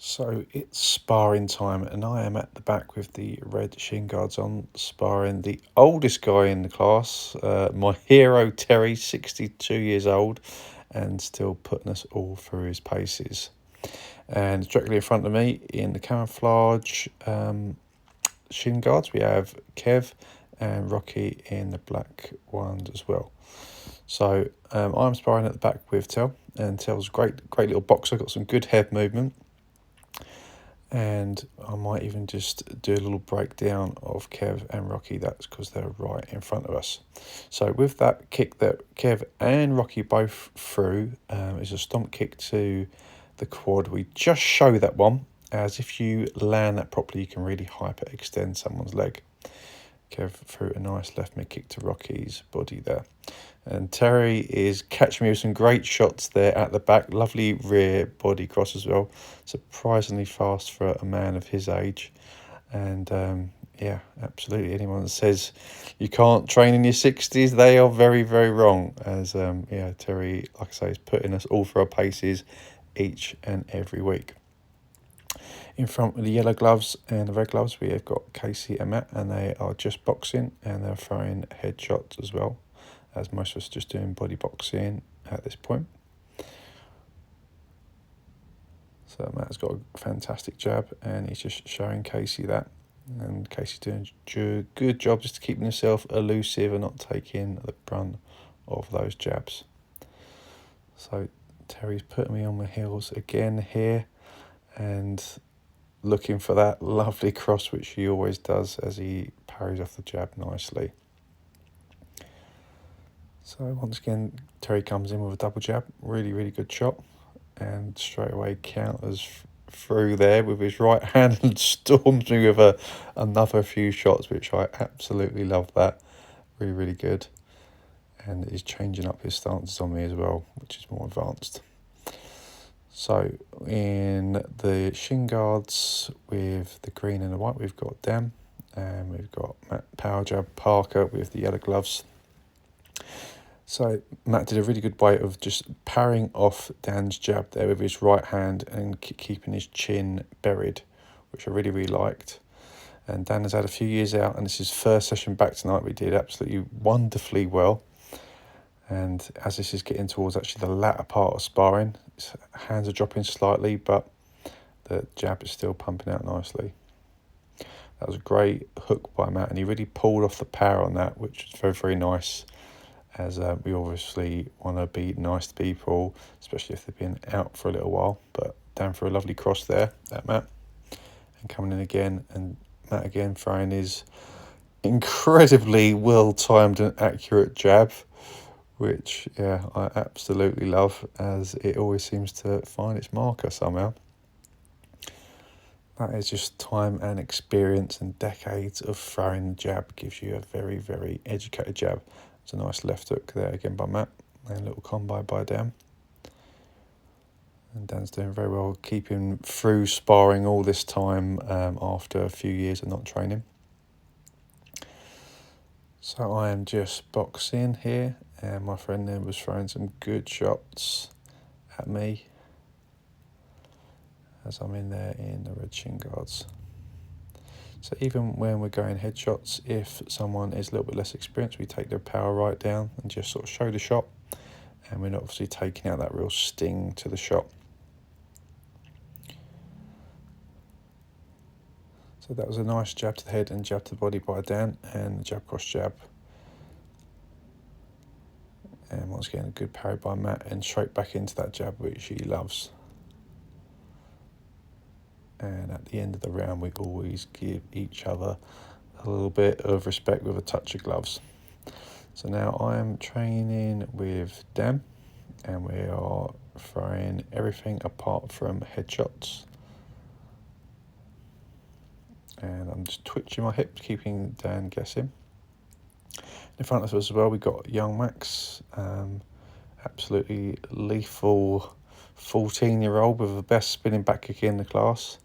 So it's sparring time, and I am at the back with the red shin guards on, sparring the oldest guy in the class, my hero Terry, 62 years old, and still putting us all through his paces. And directly in front of me, in the camouflage shin guards, we have Kev and Rocky in the black ones as well. So I'm sparring at the back with Tel, and Tel's a great little boxer, got some good head movement. And I might even just do a little breakdown of Kev and Rocky. That's because they're right in front of us. So with that kick that Kev and Rocky both threw, is a stomp kick to the quad. We just show that one, as if you land that properly, you can really hyper extend someone's leg. Kev threw a nice left mid kick to Rocky's body there. And Terry is catching me with some great shots there at the back. Lovely rear body cross as well. Surprisingly fast for a man of his age. And yeah, absolutely. Anyone that says you can't train in your 60s, they are very, very wrong. As yeah, Terry, like I say, is putting us all through our paces each and every week. In front with the yellow gloves and the red gloves, we have got Casey and Matt, and they are just boxing, and they're throwing headshots as well, as most of us just doing body boxing at this point. So Matt's got a fantastic jab, and he's just showing Casey that. And Casey's doing a good job just keeping himself elusive and not taking the brunt of those jabs. So Terry's putting me on my heels again here, and looking for that lovely cross, which he always does, as he parries off the jab nicely. So once again, Terry comes in with a double jab, really good shot, and straight away counters through there with his right hand and storms me with another few shots, which I absolutely love. That really good, and is changing up his stances on me as well, which is more advanced. So in the shin guards with the green and the white, we've got Dan, and we've got Matt Power Jab Parker with the yellow gloves. So Matt did a really good way of just parrying off Dan's jab there with his right hand and keeping his chin buried, which I really liked. And Dan has had a few years out, and this is his first session back tonight. We did absolutely wonderfully well. And as this is getting towards actually the latter part of sparring, his hands are dropping slightly, but the jab is still pumping out nicely. That was a great hook by Matt, and he really pulled off the power on that, which was very nice, as we obviously want to be nice to people, especially if they've been out for a little while. But down for a lovely cross there at Matt, and coming in again, and Matt again throwing his incredibly well-timed and accurate jab, which, yeah, I absolutely love, as it always seems to find its marker somehow. That is just time and experience, and decades of throwing the jab gives you a very educated jab. It's a nice left hook there again by Matt, and a little combo by Dan. And Dan's doing very well, keeping through sparring all this time after a few years of not training. So I am just boxing here, and my friend there was throwing some good shots at me as I'm in there in the red shin guards. So even when we're going headshots, if someone is a little bit less experienced, we take their power right down and just sort of show the shot, and we're not obviously taking out that real sting to the shot. So that was a nice jab to the head and jab to the body by Dan, and the jab cross jab. And once again, a good parry by Matt, and straight back into that jab, which he loves. And at the end of the round, we always give each other a little bit of respect with a touch of gloves. So now I am training with Dan, and we are throwing everything apart from headshots. And I'm just twitching my hips, keeping Dan guessing. In front of us as well, we've got young Max, absolutely lethal 14-year-old with the best spinning back kick in the class.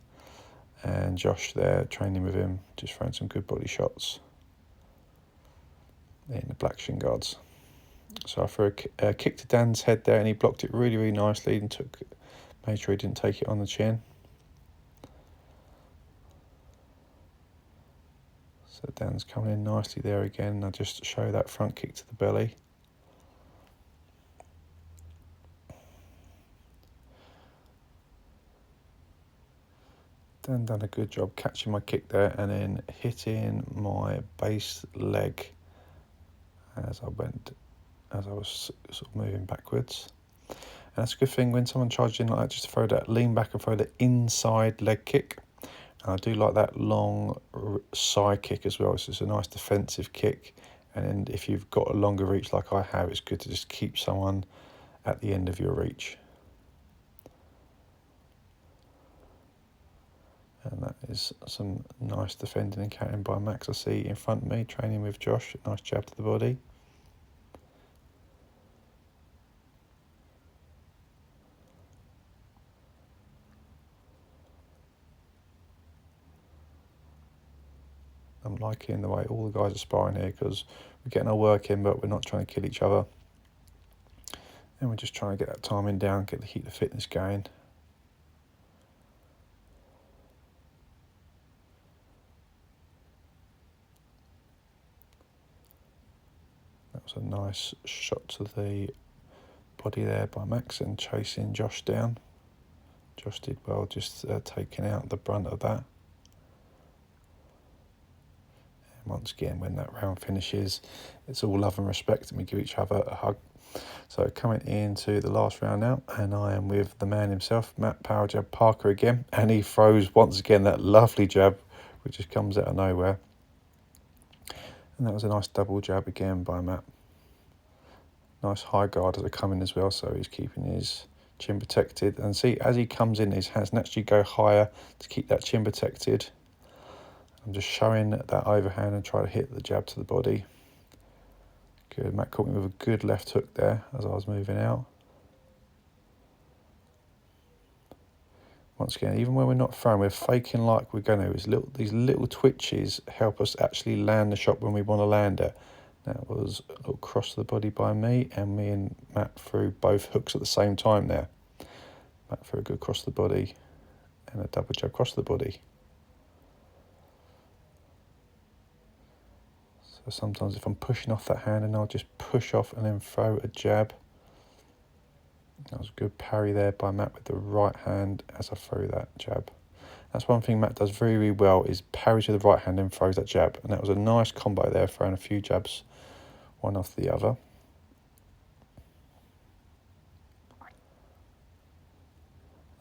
And Josh there, training with him, just throwing some good body shots in the black shin guards. So I threw a kick to Dan's head there, and he blocked it really nicely and made sure he didn't take it on the chin. So Dan's coming in nicely there again. I just show that front kick to the belly. Dan done a good job catching my kick there and then hitting my base leg as I was sort of moving backwards. And that's a good thing when someone charges in like that, just to throw that, lean back and throw the inside leg kick. And I do like that long side kick as well, so it's a nice defensive kick. And then if you've got a longer reach like I have, it's good to just keep someone at the end of your reach. And that is some nice defending and counting by Max. I see in front of me, training with Josh, nice jab to the body. I'm liking the way all the guys are sparring here because we're getting our work in, but we're not trying to kill each other. And we're just trying to get that timing down, get the heat, the fitness going. That was a nice shot to the body there by Max and chasing Josh down. Josh did well, just taking out the brunt of that. And once again, when that round finishes, it's all love and respect and we give each other a hug. So coming into the last round now, and I am with the man himself, Matt Power Jab Parker again, and he throws once again that lovely jab, which just comes out of nowhere. And that was a nice double jab again by Matt. Nice high guard as I come in as well, so he's keeping his chin protected. And see, as he comes in, his hands naturally go higher to keep that chin protected. I'm just showing that overhand and try to hit the jab to the body. Good, Matt caught me with a good left hook there as I was moving out. Once again, even when we're not throwing, we're faking like we're going to. These little twitches help us actually land the shot when we want to land it. That was a little cross to the body by me, and me and Matt threw both hooks at the same time there. Matt threw a good cross to the body and a double jab cross to the body. So sometimes if I'm pushing off that hand, and I'll just push off and then throw a jab. That was a good parry there by Matt with the right hand as I throw that jab. That's one thing Matt does very, very well, is parries with the right hand and throws that jab. And that was a nice combo there, throwing a few jabs, one after the other.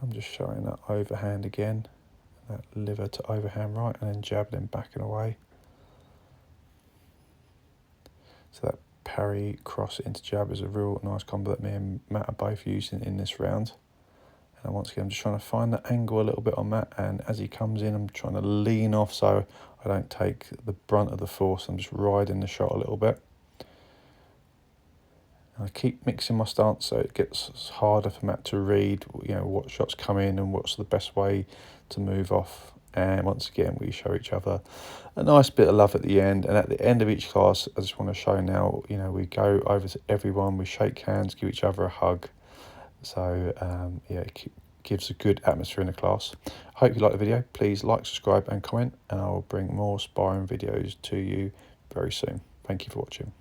I'm just showing that overhand again, that liver to overhand right, and then jabbing him back and away. So that parry cross into jab is a real nice combo that me and Matt are both using in this round. And once again, I'm just trying to find the angle a little bit on Matt, and as he comes in, I'm trying to lean off so I don't take the brunt of the force. I'm just riding the shot a little bit. And I keep mixing my stance so it gets harder for Matt to read, what shots come in and what's the best way to move off. And once again, we show each other a nice bit of love at the end. And at the end of each class, I just want to show now, we go over to everyone, we shake hands, give each other a hug. So, it gives a good atmosphere in the class. I hope you like the video. Please like, subscribe and comment, and I will bring more sparring videos to you very soon. Thank you for watching.